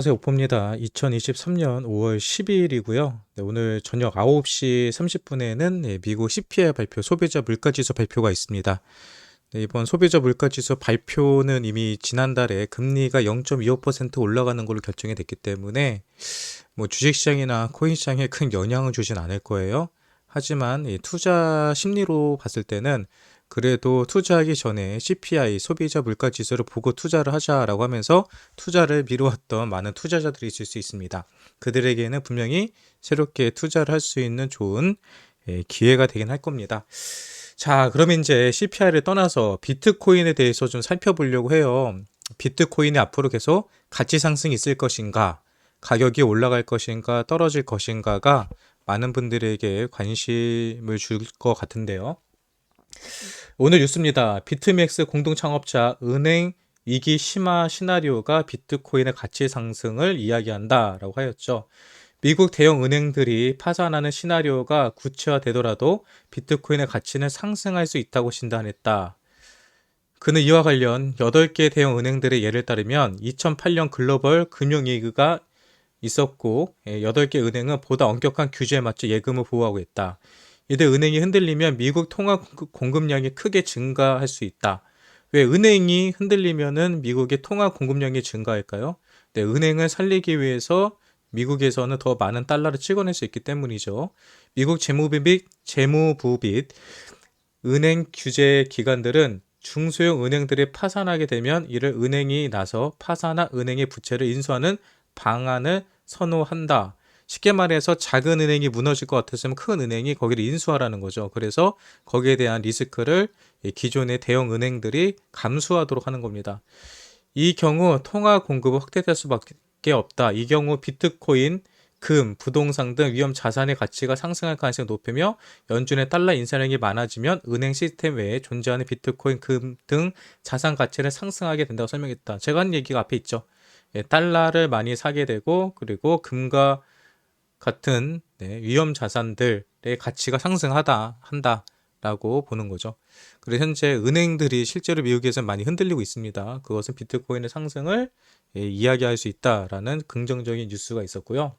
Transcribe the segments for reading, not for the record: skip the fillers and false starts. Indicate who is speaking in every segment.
Speaker 1: 안녕하세요. 오포입니다. 2023년 5월 12일이고요. 오늘 저녁 9시 30분에는 미국 CPI 발표, 소비자 물가지수 발표가 있습니다. 이번 소비자 물가지수 발표는 이미 지난달에 금리가 0.25% 올라가는 걸로 결정이 됐기 때문에 주식시장이나 코인시장에 큰 영향을 주진 않을 거예요. 하지만 투자 심리로 봤을 때는 그래도 투자하기 전에 CPI, 소비자 물가지수를 보고 투자를 하자라고 하면서 투자를 미루었던 많은 투자자들이 있을 수 있습니다. 그들에게는 분명히 새롭게 투자를 할 수 있는 좋은 기회가 되긴 할 겁니다. 자, 그럼 이제 CPI를 떠나서 비트코인에 대해서 좀 살펴보려고 해요. 비트코인이 앞으로 계속 가치 상승이 있을 것인가, 가격이 올라갈 것인가, 떨어질 것인가가 많은 분들에게 관심을 줄 것 같은데요. 오늘 뉴스입니다. 비트맥스 공동 창업자 은행 위기 심화 시나리오가 비트코인의 가치 상승을 이야기한다라고 하였죠. 미국 대형 은행들이 파산하는 시나리오가 구체화되더라도 비트코인의 가치는 상승할 수 있다고 진단했다. 그는 이와 관련 8개 대형 은행들의 예를 따르면 2008년 글로벌 금융위기가 있었고 8개 은행은 보다 엄격한 규제에 맞춰 예금을 보호하고 있다. 이들 은행이 흔들리면 미국 통화 공급량이 크게 증가할 수 있다. 왜 은행이 흔들리면은 미국의 통화 공급량이 증가할까요? 네, 은행을 살리기 위해서 미국에서는 더 많은 달러를 찍어낼 수 있기 때문이죠. 미국 재무부 및 은행 규제 기관들은 중소형 은행들이 파산하게 되면 이를 은행이 나서 파산한 은행의 부채를 인수하는 방안을 선호한다. 쉽게 말해서 작은 은행이 무너질 것 같았으면 큰 은행이 거기를 인수하라는 거죠. 그래서 거기에 대한 리스크를 기존의 대형 은행들이 감수하도록 하는 겁니다. 이 경우 통화 공급은 확대될 수밖에 없다. 이 경우 비트코인, 금, 부동산 등 위험 자산의 가치가 상승할 가능성이 높으며 연준의 달러 인상량이 많아지면 은행 시스템 외에 존재하는 비트코인, 금 등 자산 가치를 상승하게 된다고 설명했다. 제가 한 얘기가 앞에 있죠. 달러를 많이 사게 되고 그리고 금과 같은 위험 자산들의 가치가 한다라고 보는 거죠. 그래서 현재 은행들이 실제로 미국에서 많이 흔들리고 있습니다. 그것은 비트코인의 상승을 이야기할 수 있다라는 긍정적인 뉴스가 있었고요.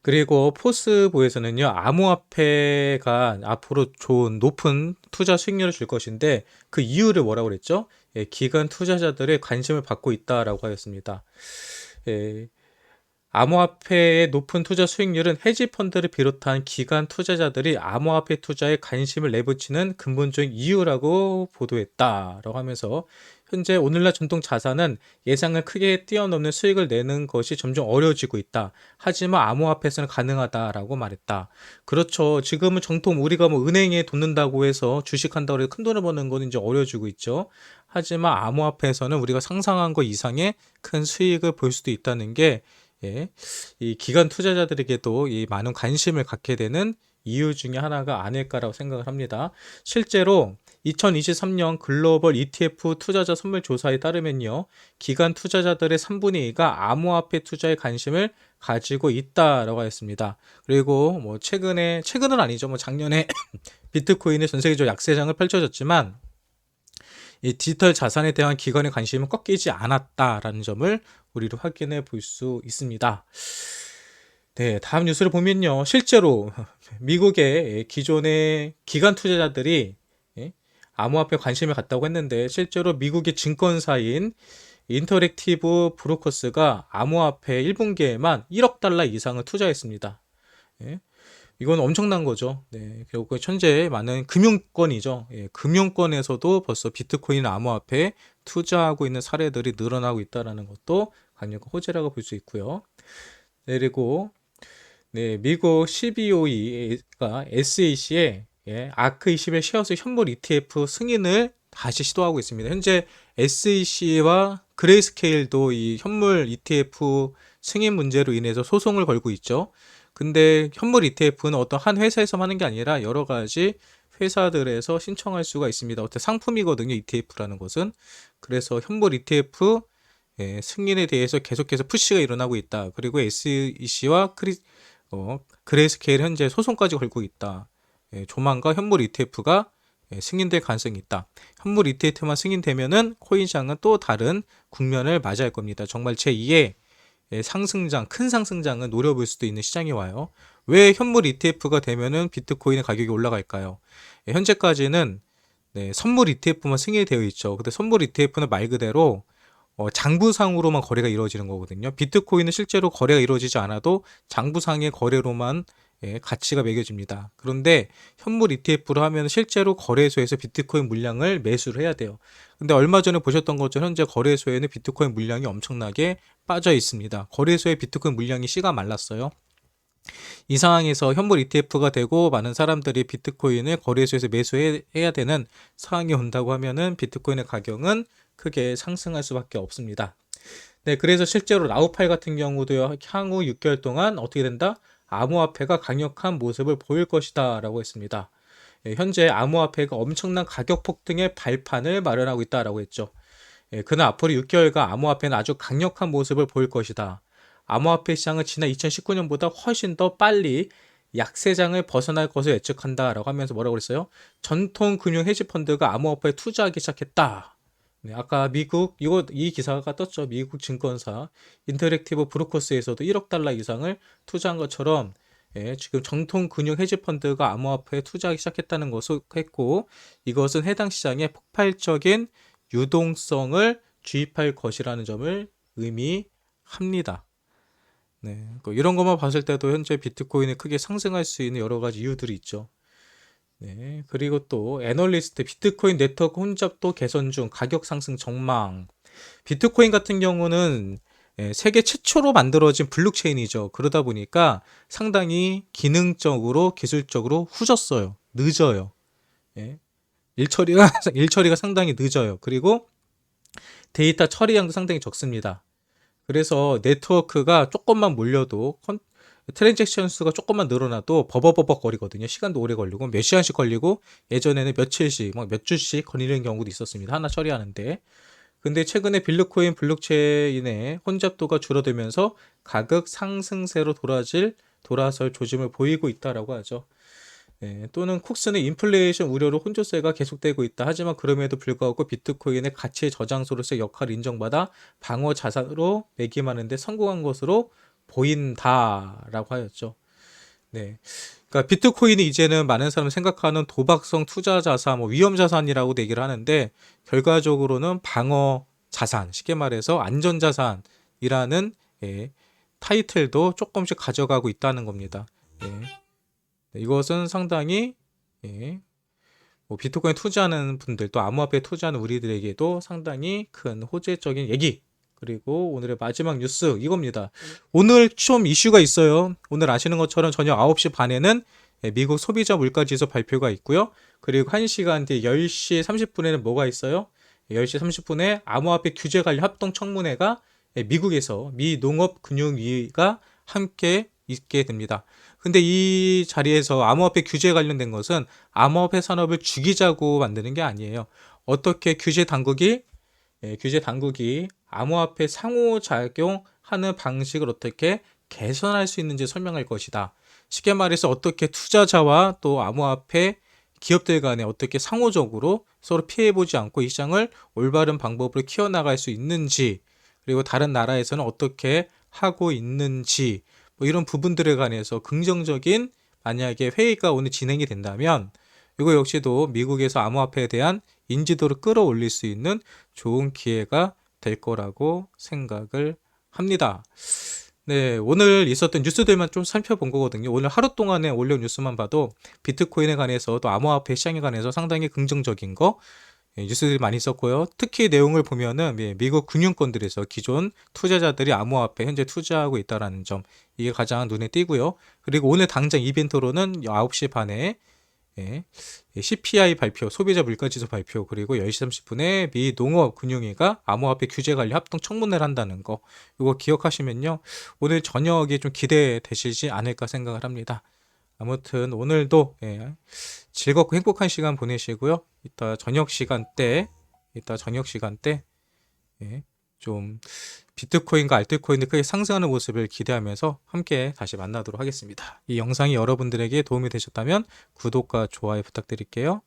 Speaker 1: 그리고 포스보에서는요, 암호화폐가 앞으로 좋은 높은 투자 수익률을 줄 것인데 그 이유를 뭐라고 그랬죠? 기관 투자자들의 관심을 받고 있다라고 하였습니다. 암호화폐의 높은 투자 수익률은 헤지펀드를 비롯한 기관 투자자들이 암호화폐 투자에 관심을 내비치는 근본적인 이유라고 보도했다라고 하면서 현재 오늘날 전통 자산은 예상을 크게 뛰어넘는 수익을 내는 것이 점점 어려워지고 있다. 하지만 암호화폐에서는 가능하다라고 말했다. 그렇죠. 지금은 정통 우리가 은행에 돈 넣는다고 해서 주식한다고 해서 큰 돈을 버는 건 이제 어려워지고 있죠. 하지만 암호화폐에서는 우리가 상상한 것 이상의 큰 수익을 볼 수도 있다는 게 이 기관 투자자들에게도 이 많은 관심을 갖게 되는 이유 중에 하나가 아닐까라고 생각을 합니다. 실제로 2023년 글로벌 ETF 투자자 선물 조사에 따르면요, 기관 투자자들의 3분의 2가 암호화폐 투자에 관심을 가지고 있다라고 하였습니다. 그리고 최근은 아니죠. 작년에 비트코인의 전 세계적 약세장을 펼쳐졌지만 이 디지털 자산에 대한 기관의 관심은 꺾이지 않았다라는 점을 우리로 확인해 볼 수 있습니다. 네, 다음 뉴스를 보면요. 실제로 미국의 기존의 기관 투자자들이 암호화폐에 관심을 갖다고 했는데 실제로 미국의 증권사인 인터랙티브 브로커스가 암호화폐 1분기에만 1억 달러 이상을 투자했습니다. 이건 엄청난 거죠. 결국 현재 많은 금융권이죠. 금융권에서도 벌써 비트코인 암호화폐에 투자하고 있는 사례들이 늘어나고 있다는 것도 강력한 호재라고 볼 수 있고요. 그리고 미국 CBOE가 SEC에 아크21 쉐어스 현물 ETF 승인을 다시 시도하고 있습니다. 현재 SEC와 그레이스케일도 이 현물 ETF 승인 문제로 인해서 소송을 걸고 있죠. 근데 현물 ETF는 어떤 한 회사에서 하는 게 아니라 여러 가지 회사들에서 신청할 수가 있습니다. 어떤 상품이거든요, ETF라는 것은. 그래서 현물 ETF 승인에 대해서 계속해서 푸시가 일어나고 있다. 그리고 SEC와 그레이스케일 현재 소송까지 걸고 있다. 조만간 현물 ETF가 승인될 가능성이 있다. 현물 ETF만 승인되면은 코인 시장은 또 다른 국면을 맞이할 겁니다. 정말 제2의 상승장, 큰 상승장은 노려볼 수도 있는 시장이 와요. 왜 현물 ETF가 되면은 비트코인의 가격이 올라갈까요? 현재까지는 선물 ETF만 승인되어 있죠. 근데 선물 ETF는 말 그대로 장부상으로만 거래가 이루어지는 거거든요. 비트코인은 실제로 거래가 이루어지지 않아도 장부상의 거래로만 가치가 매겨집니다. 그런데 현물 ETF로 하면 실제로 거래소에서 비트코인 물량을 매수를 해야 돼요. 근데 얼마 전에 보셨던 것처럼 현재 거래소에는 비트코인 물량이 엄청나게 빠져 있습니다. 거래소에 비트코인 물량이 씨가 말랐어요. 이 상황에서 현물 ETF가 되고 많은 사람들이 비트코인을 거래소에서 매수해야 되는 상황이 온다고 하면은 비트코인의 가격은 크게 상승할 수밖에 없습니다. 네, 그래서 실제로 라우팔 같은 경우도 향후 6개월 동안 어떻게 된다? 암호화폐가 강력한 모습을 보일 것이다 라고 했습니다. 현재 암호화폐가 엄청난 가격 폭등의 발판을 마련하고 있다라고 했죠. 그는 앞으로 6개월간 암호화폐는 아주 강력한 모습을 보일 것이다. 암호화폐 시장은 지난 2019년보다 훨씬 더 빨리 약세장을 벗어날 것을 예측한다라고 하면서 뭐라고 그랬어요? 전통 금융 헤지펀드가 암호화폐에 투자하기 시작했다. 네, 아까 미국 이 기사가 떴죠. 미국 증권사 인터랙티브 브로커스에서도 1억 달러 이상을 투자한 것처럼 지금 정통 금융 헤지펀드가 암호화폐에 투자하기 시작했다는 것을 했고, 이것은 해당 시장에 폭발적인 유동성을 주입할 것이라는 점을 의미합니다. 네, 이런 것만 봤을 때도 현재 비트코인이 크게 상승할 수 있는 여러 가지 이유들이 있죠. 네, 그리고 또 애널리스트 비트코인 네트워크 혼잡도 개선 중 가격 상승 전망. 비트코인 같은 경우는 세계 최초로 만들어진 블록체인이죠. 그러다 보니까 상당히 기능적으로 기술적으로 후졌어요. 늦어요. 예. 일처리가 상당히 늦어요. 그리고 데이터 처리량도 상당히 적습니다. 그래서 네트워크가 조금만 몰려도 트랜잭션 수가 조금만 늘어나도 버벅버벅 거리거든요. 시간도 오래 걸리고 몇 시간씩 걸리고 예전에는 며칠씩 몇 주씩 걸리는 경우도 있었습니다. 하나 처리하는데. 근데 최근에 비트코인 블록체인의 혼잡도가 줄어들면서 가격 상승세로 돌아설 조짐을 보이고 있다라고 하죠. 또는 콕스는 인플레이션 우려로 혼조세가 계속되고 있다. 하지만 그럼에도 불구하고 비트코인의 가치의 저장소로서의 역할을 인정받아 방어 자산으로 매김하는 데 성공한 것으로 보인다라고 하였죠. 네. 그러니까 비트코인이 이제는 많은 사람이 생각하는 도박성 투자 자산, 위험 자산이라고 얘기를 하는데, 결과적으로는 방어 자산, 쉽게 말해서 안전 자산이라는 타이틀도 조금씩 가져가고 있다는 겁니다. 이것은 상당히 비트코인 투자하는 분들, 또 암호화폐에 투자하는 우리들에게도 상당히 큰 호재적인 얘기. 그리고 오늘의 마지막 뉴스 이겁니다. 오늘 좀 이슈가 있어요. 오늘 아시는 것처럼 저녁 9시 반에는 미국 소비자 물가지수 발표가 있고요. 그리고 1시간 뒤 10시 30분에는 뭐가 있어요? 10시 30분에 암호화폐 규제 관련 합동청문회가 미국에서 미 농업금융위가 함께 있게 됩니다. 근데 이 자리에서 암호화폐 규제 관련된 것은 암호화폐 산업을 죽이자고 만드는 게 아니에요. 어떻게 규제 당국이 암호화폐 상호작용하는 방식을 어떻게 개선할 수 있는지 설명할 것이다. 쉽게 말해서 어떻게 투자자와 또 암호화폐 기업들 간에 어떻게 상호적으로 서로 피해보지 않고 이 시장을 올바른 방법으로 키워나갈 수 있는지, 그리고 다른 나라에서는 어떻게 하고 있는지, 이런 부분들에 관해서 긍정적인 만약에 회의가 오늘 진행이 된다면 이거 역시도 미국에서 암호화폐에 대한 인지도를 끌어올릴 수 있는 좋은 기회가 될 거라고 생각을 합니다. 네, 오늘 있었던 뉴스들만 좀 살펴본 거거든요. 오늘 하루 동안에 올려온 뉴스만 봐도 비트코인에 관해서 또 암호화폐 시장에 관해서 상당히 긍정적인 거 뉴스들이 많이 있었고요. 특히 내용을 보면은 미국 금융권들에서 기존 투자자들이 암호화폐 현재 투자하고 있다는 점, 이게 가장 눈에 띄고요. 그리고 오늘 당장 이벤트로는 9시 반에 CPI 발표, 소비자 물가지수 발표, 그리고 10시 30분에 미 농업금융위가 암호화폐 규제 관련 합동 청문회를 한다는 거, 이거 기억하시면요, 오늘 저녁이 좀 기대되시지 않을까 생각을 합니다. 아무튼 오늘도 즐겁고 행복한 시간 보내시고요. 이따 저녁 시간대 좀 비트코인과 알트코인이 크게 상승하는 모습을 기대하면서 함께 다시 만나도록 하겠습니다. 이 영상이 여러분들에게 도움이 되셨다면 구독과 좋아요 부탁드릴게요.